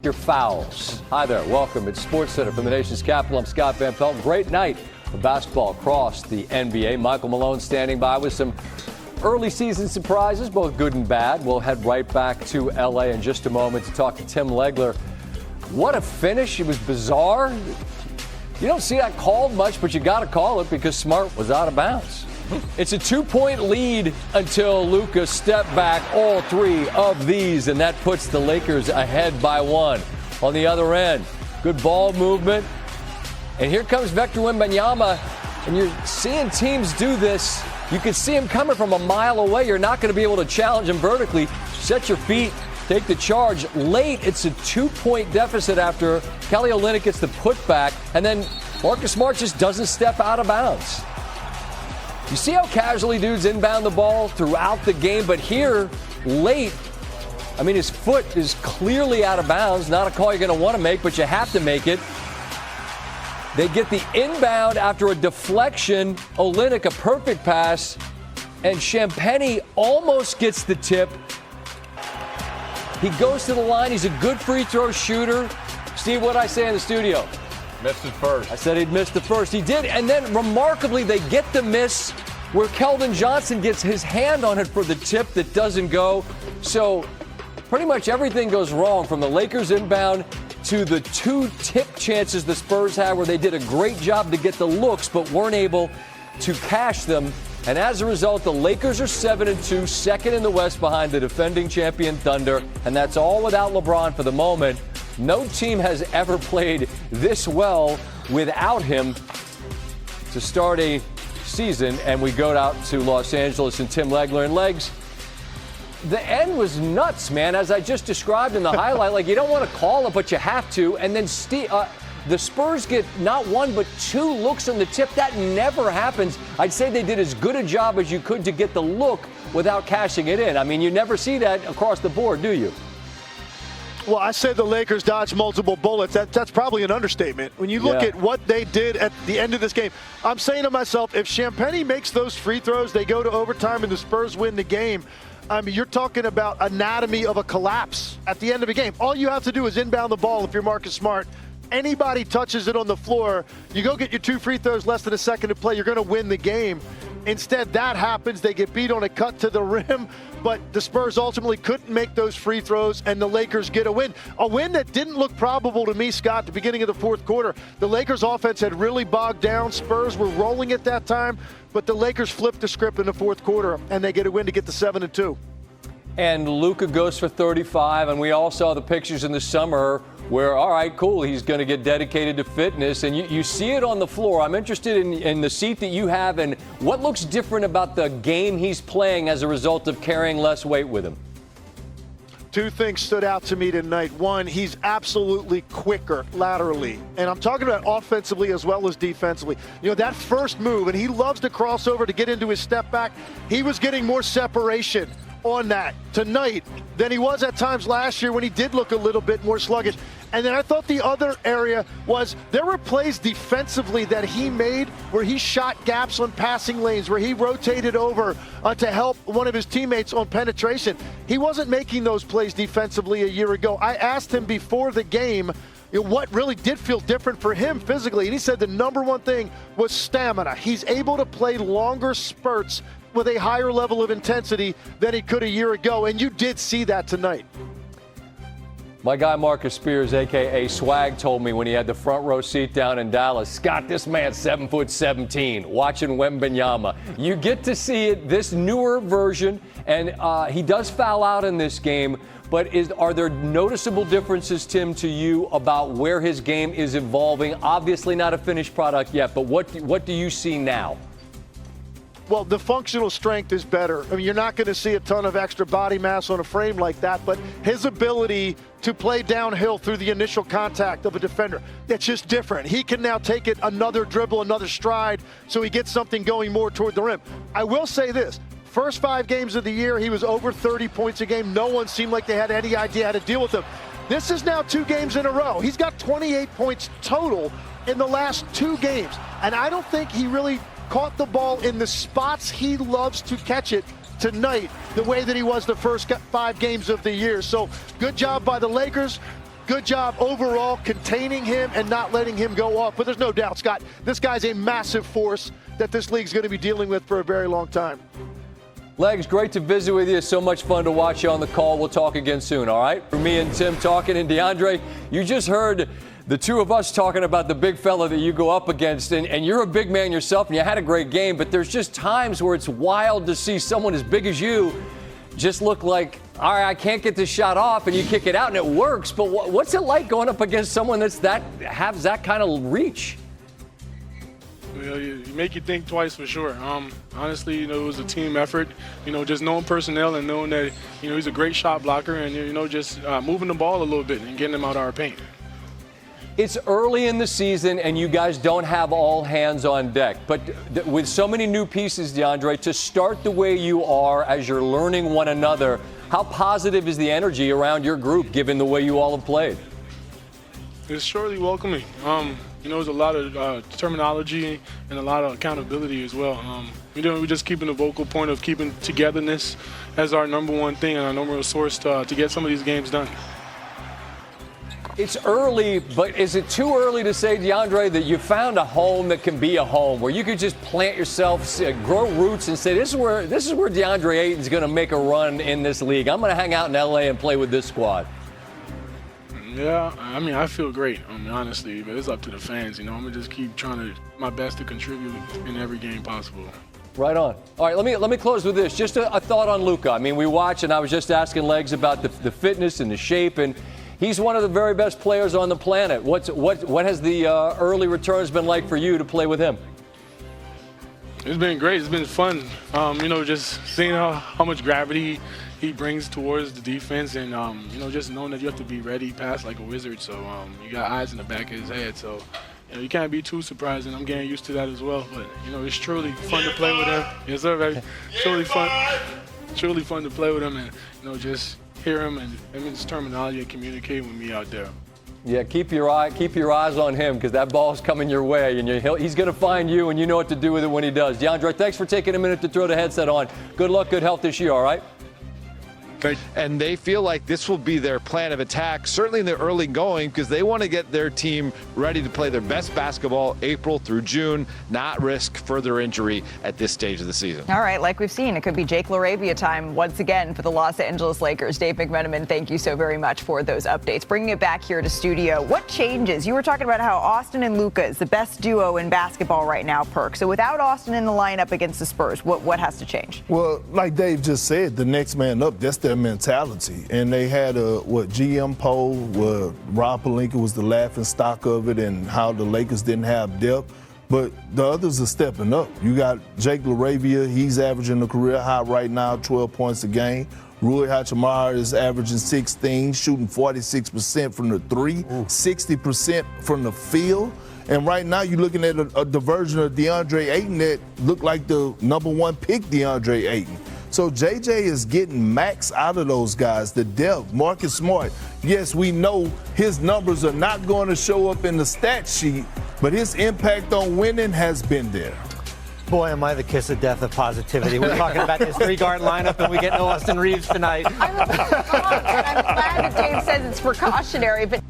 Your fouls. Hi there, welcome. It's SportsCenter from the nation's capital. I'm Scott Van Pelt. Great night of basketball across the NBA. Michael Malone standing by with some early season surprises, both good and bad. We'll head right back to LA in just a moment to talk to Tim Legler. What a finish. It was bizarre. You don't see that called much, but you got to call it because Smart was out of bounds. It's a 2-point lead until Luka stepped back all three of these, and that puts the Lakers ahead by one. On the other end, good ball movement. And here comes Victor Wembanyama, and you're seeing teams do this. You can see him coming from a mile away. You're not going to be able to challenge him vertically. Set your feet, take the charge. Late, it's a 2-point deficit after Kelly Olynyk gets the putback, and then Marcus Smart just doesn't step out of bounds. You see how casually dudes inbound the ball throughout the game, but here, late, I mean, his foot is clearly out of bounds. Not a call you're going to want to make, but you have to make it. They get the inbound after a deflection. Olynyk, a perfect pass, and Champagnie almost gets the tip. He goes to the line. He's a good free throw shooter. Steve, what did I say in the studio? Missed it first. I said he'd missed the first. He did, and then remarkably, they get the miss where Keldon Johnson gets his hand on it for the tip that doesn't go. So pretty much everything goes wrong from the Lakers inbound to the two tip chances the Spurs had where they did a great job to get the looks but weren't able to cash them. And as a result, the Lakers are 7-2, second in the West behind the defending champion Thunder, and that's all without LeBron for the moment. No team has ever played this well without him to start a season. And we go out to Los Angeles and Tim Legler. And Legs, the end was nuts, man, as I just described in the highlight. Like, you don't want to call it, but you have to. And then the Spurs get not one but two looks on the tip. That never happens. I'd say they did as good a job as you could to get the look without cashing it in. I mean, you never see that across the board, do you? Well, I said the Lakers dodged multiple bullets. That's probably an understatement. When you look at what they did at the end of this game, I'm saying to myself, if Champagnie makes those free throws, they go to overtime and the Spurs win the game. I mean, you're talking about anatomy of a collapse at the end of a game. All you have to do is inbound the ball if you're Marcus Smart. Anybody touches it on the floor, you go get your two free throws, less than a second to play, you're going to win the game. Instead, that happens. They get beat on a cut to the rim, but the Spurs ultimately couldn't make those free throws, and the Lakers get a win. A win that didn't look probable to me, Scott, at the beginning of the fourth quarter. The Lakers' offense had really bogged down. Spurs were rolling at that time, but the Lakers flipped the script in the fourth quarter, and they get a win to get to 7-2. And Luka goes for 35, and we all saw the pictures in the summer where, all right, cool, he's going to get dedicated to fitness, and you see it on the floor. I'm interested in the seat that you have and what looks different about the game he's playing as a result of carrying less weight with him. Two things stood out to me tonight. One, he's absolutely quicker laterally. And I'm talking about offensively as well as defensively. You know, that first move, and he loves to cross over to get into his step back. He was getting more separation on that tonight than he was at times last year when he did look a little bit more sluggish. And then I thought the other area was there were plays defensively that he made where he shot gaps on passing lanes, where he rotated over to help one of his teammates on penetration. He wasn't making those plays defensively a year ago. I asked him before the game, you know, what really did feel different for him physically, and he said the number one thing was stamina. He's able to play longer spurts with a higher level of intensity than he could a year ago, and you did see that tonight. My guy Marcus Spears, a.k.a. Swag, told me when he had the front row seat down in Dallas, Scott, this man's 7'17", watching Wembanyama. You get to see it, this newer version, and he does foul out in this game, but are there noticeable differences, Tim, to you about where his game is evolving? Obviously not a finished product yet, but what do you see now? Well, the functional strength is better. I mean, you're not going to see a ton of extra body mass on a frame like that, but his ability to play downhill through the initial contact of a defender, it's just different. He can now take it another dribble, another stride, so he gets something going more toward the rim. I will say this. First 5 games of the year, he was over 30 points a game. No one seemed like they had any idea how to deal with him. This is now 2 games in a row. He's got 28 points total in the last 2 games, and I don't think he really caught the ball in the spots he loves to catch it tonight the way that he was the first 5 games of the year. So good job by the Lakers. good job overall containing him and not letting him go off. But there's no doubt, Scott, this guy's a massive force that this league's going to be dealing with for a very long time. Legs, great to visit with you. So much fun to watch you on the call. We'll talk again soon, all right? For me and Tim talking, and DeAndre, you just heard the two of us talking about the big fella that you go up against, and you're a big man yourself, and you had a great game, but there's just times where it's wild to see someone as big as you just look like, all right, I can't get this shot off, and you kick it out, and it works. But what's it like going up against someone has that kind of reach? You make you think twice for sure. Honestly, it was a team effort. Just knowing personnel and knowing that, he's a great shot blocker and, just moving the ball a little bit and getting him out of our paint. It's early in the season, and you guys don't have all hands on deck. But with so many new pieces, DeAndre, to start the way you are as you're learning one another, how positive is the energy around your group, given the way you all have played? It's surely welcoming. There's a lot of terminology and a lot of accountability as well. We're just keeping the vocal point of keeping togetherness as our number one thing and our number one source to get some of these games done. It's early, but is it too early to say, DeAndre, that you found a home that can be a home where you could just plant yourself, grow roots, and say, this is where DeAndre Ayton's going to make a run in this league. I'm going to hang out in L.A. and play with this squad. Yeah, I feel great, honestly, but it's up to the fans. I'm going to just keep trying my best to contribute in every game possible. Right on. All right, let me close with this. Just a thought on Luka. We watch, and I was just asking Legs about the fitness and the shape, and he's one of the very best players on the planet. What has the early returns been like for you to play with him? It's been great. It's been fun. Just seeing how much gravity he brings towards the defense, and just knowing that you have to be ready, pass like a wizard. So you got eyes in the back of his head. So you can't be too surprised, and I'm getting used to that as well. But it's truly fun to play with him. Yes, sir, baby. Truly fun to play with him, and just hear him and his terminology and communicate with me out there. Yeah, keep your eyes on him, because that ball's coming your way, and he's going to find you, and you know what to do with it when he does. DeAndre, thanks for taking a minute to throw the headset on. Good luck, good health this year, all right? And they feel like this will be their plan of attack, certainly in the early going, because they want to get their team ready to play their best basketball April through June, not risk further injury at this stage of the season. All right, like we've seen, it could be Jake LaRavia time once again for the Los Angeles Lakers. Dave McMenamin, thank you so very much for those updates. Bringing it back here to studio, what changes? You were talking about how Austin and Luka is the best duo in basketball right now, Perk. So without Austin in the lineup against the Spurs, what has to change? Well, like Dave just said, the next man up, that's their mentality. And they had a GM poll where Rob Pelinka was the laughing stock of it and how the Lakers didn't have depth. But the others are stepping up. You got Jake LaRavia, he's averaging a career high right now, 12 points a game. Rui Hachimura is averaging 16, shooting 46% from the three, 60% from the field. And right now you're looking at a version of DeAndre Ayton that looked like the number one pick DeAndre Ayton. So JJ is getting max out of those guys, the depth. Marcus Smart, yes, we know his numbers are not going to show up in the stat sheet, but his impact on winning has been there. Boy, am I the kiss of death of positivity. We're talking about this three-guard lineup, and we get no Austin Reeves tonight. I'm glad that Dave says it's precautionary, but